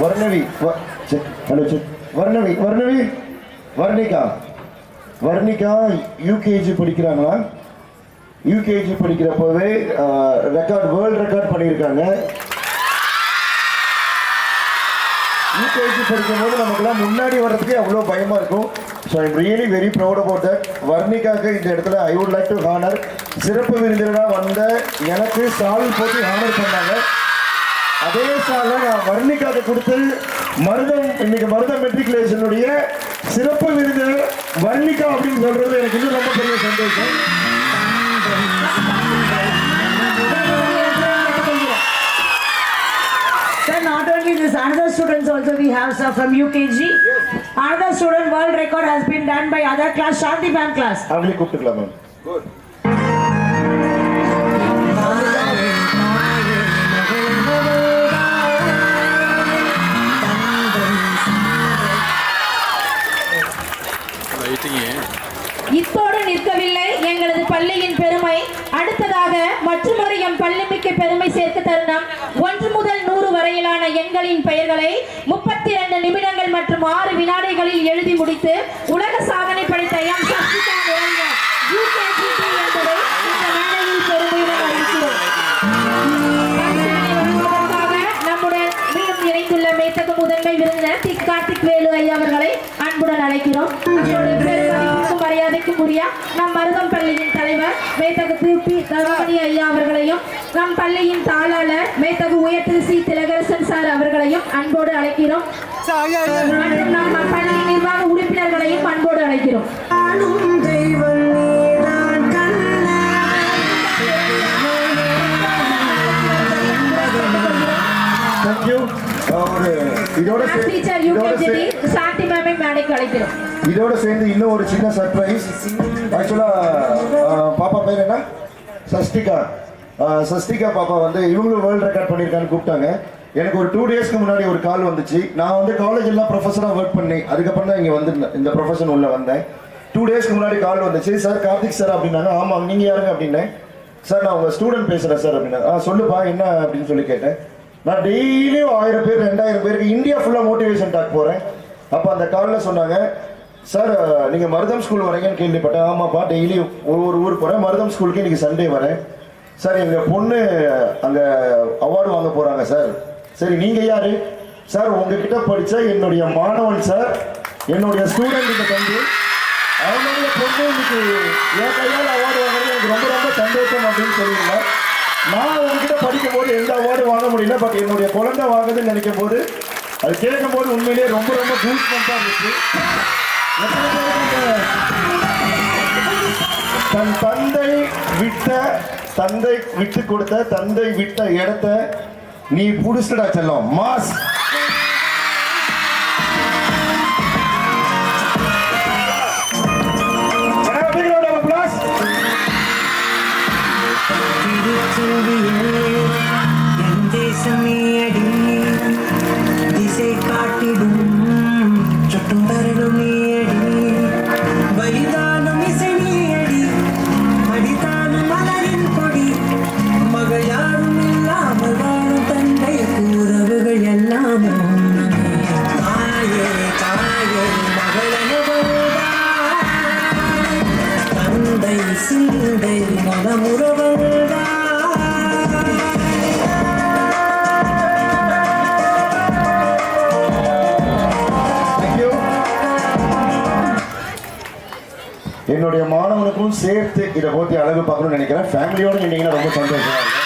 வர்ணவி hello Varnavi Varnika UKG படிக்கிறாங்களா? UKG படிக்கிறப்பவே world record பண்ணியிருக்காங்க. யூகேஜி படிக்கும் போது நமக்குலாம் முன்னாடி வர்றதுக்கே அவ்வளோ பயமாக இருக்கும். So I'm really very proud about that. வர்ணிகாக்கு இந்த இடத்துல I would like to honour. சிறப்பு விருந்தினராக வந்த எனக்கு சால் போட்டு ஹானர் பண்ணாங்க. அதே சாலை நான் வர்ணிகாக்கு கொடுத்து இன்னைக்கு மருதம் மெட்ரிகுலேஷனுடைய சிறப்பு விருந்தினர் வர்ணிகா அப்படின்னு சொல்றது எனக்கு இன்னும் ரொம்ப பெரிய சந்தோஷம். Sir, not only this, another students also we have, sir, from UKG. Yes. Another student world record has been done by other class, Shanti ma'am class. அவங்களே கூப்பிட்டுக்கலாம் மேம். Good. இத்தோடு நிற்கவில்லை எங்களது பள்ளியின் பெருமை. அடுத்ததாக மற்றொரு எம் பள்ளிமிக்க பெருமை சேர்க்க தருணம் 1 முதல் 100 வரையிலான எண்களின் பெயர்களை 32 நிமிடங்கள் மற்றும் 6 வினாடிகளில் எழுதி முடித்து உலக சாதனை படைத்த எம் சஷ்டிகா யூகேஜி என்பதை இந்த மேடையில் பெருமையுடன் அறிவிக்கிறோம். நம்முடன் மீண்டும் இணைந்துள்ள மேத்தக முதன்மை விருந்தினர் தி கார்த்திக் வேலு ஐயா அவர்களை அன்புடன் அழைக்கிறோம். மரியாதைக்கும் உரிய நம் மருதம் பள்ளியின் தலைவர் மேத்தகு திருப்பி தவமணி ஐயா அவர்களையும் நம் பள்ளியின் தாளாளர் மேத்தகு உயர் திரு சி திலகரசன் சார் அவர்களையும் அன்போடு அழைக்கிறோம். மற்றும் நம்ம பள்ளி நிர்வாக உறுப்பினர்களையும் அன்போடு அழைக்கிறோம். இதோட சேர்ந்து இன்னும் ஒரு சின்ன சர்ப்ரைஸ். ஆக்சுவலா பாப்பா பேர் என்ன? சஷ்டிகா பாப்பா வந்து இவங்களும் வேர்ல்ட் ரெக்கார்ட் பண்ணியிருக்கான்னு கூப்பிட்டாங்க. எனக்கு ஒரு 2 டேஸ்க்கு முன்னாடி ஒரு கால் வந்துச்சு. நான் வந்து காலேஜ் எல்லாம் ப்ரொஃபஸராக ஒர்க் பண்ணேன். அதுக்கப்புறம் தான் இங்கே வந்து இந்த ப்ரொஃபஷன் உள்ள வந்தேன். 2 டேஸ்க்கு முன்னாடி கால் வந்துச்சு. சார் கார்த்திக் சார் அப்படின்னாங்க. ஆமாம், நீங்கள் யாருங்க அப்படின்னேன். சார் நான் உங்கள் ஸ்டூடெண்ட் பேசுகிறேன் சார் அப்படின்னா. சொல்லுப்பா என்ன அப்படின்னு சொல்லி கேட்டேன். நான் டெய்லியும் 1000 பேர் 2000 பேருக்கு இந்தியா ஃபுல்லாக மோட்டிவேஷன் டாக் போகிறேன். அப்போ அந்த காலில் சொன்னாங்க, சார் நீங்கள் மருதம் ஸ்கூல் வரீங்கன்னு கேள்விப்பட்டேன். ஆமாப்பா, டெய்லி ஒரு ஊர் போகிறேன். மருதம் ஸ்கூலுக்கு இன்றைக்கி சண்டே வரேன். சார் எங்கள் பொண்ணு அங்கே அவார்டு வாங்க போகிறாங்க சார். சரி, நீங்கள் யார்? சார் உங்ககிட்ட படித்த என்னுடைய மாணவன் சார், என்னுடைய ஸ்டூடெண்ட் இந்த தம்பி. அவங்களுடைய பொண்ணு இன்னைக்கு என் கையால் அவார்டு வாங்குறது எனக்கு ரொம்ப ரொம்ப சந்தோஷம் அப்படின்னு சொல்லியிருந்தேன். நான் உங்ககிட்ட படிக்கும் போது எந்த அவார்டு வாங்க முடியல. பட் என்னுடைய குழந்தை வாங்குதுன்னு நினைக்கும் போது, அது கேட்கும் போது உண்மையிலேயே ரொம்ப ரொம்ப கூஸ்பம்ஸாக இருந்துச்சு. தன் தந்தை விட்டு கொடுத்த தந்தை விட்ட இடத்த நீ புடிச்சுடா செல்லம் மாஸ். என்னுடைய மாணவனுக்கும் சேர்த்து இதை போட்டி அழகு பார்க்கணும்னு நினைக்கிறேன். ஃபேமிலியோடு நின்னீங்கன்னா ரொம்ப சந்தோஷமா இருக்கும்.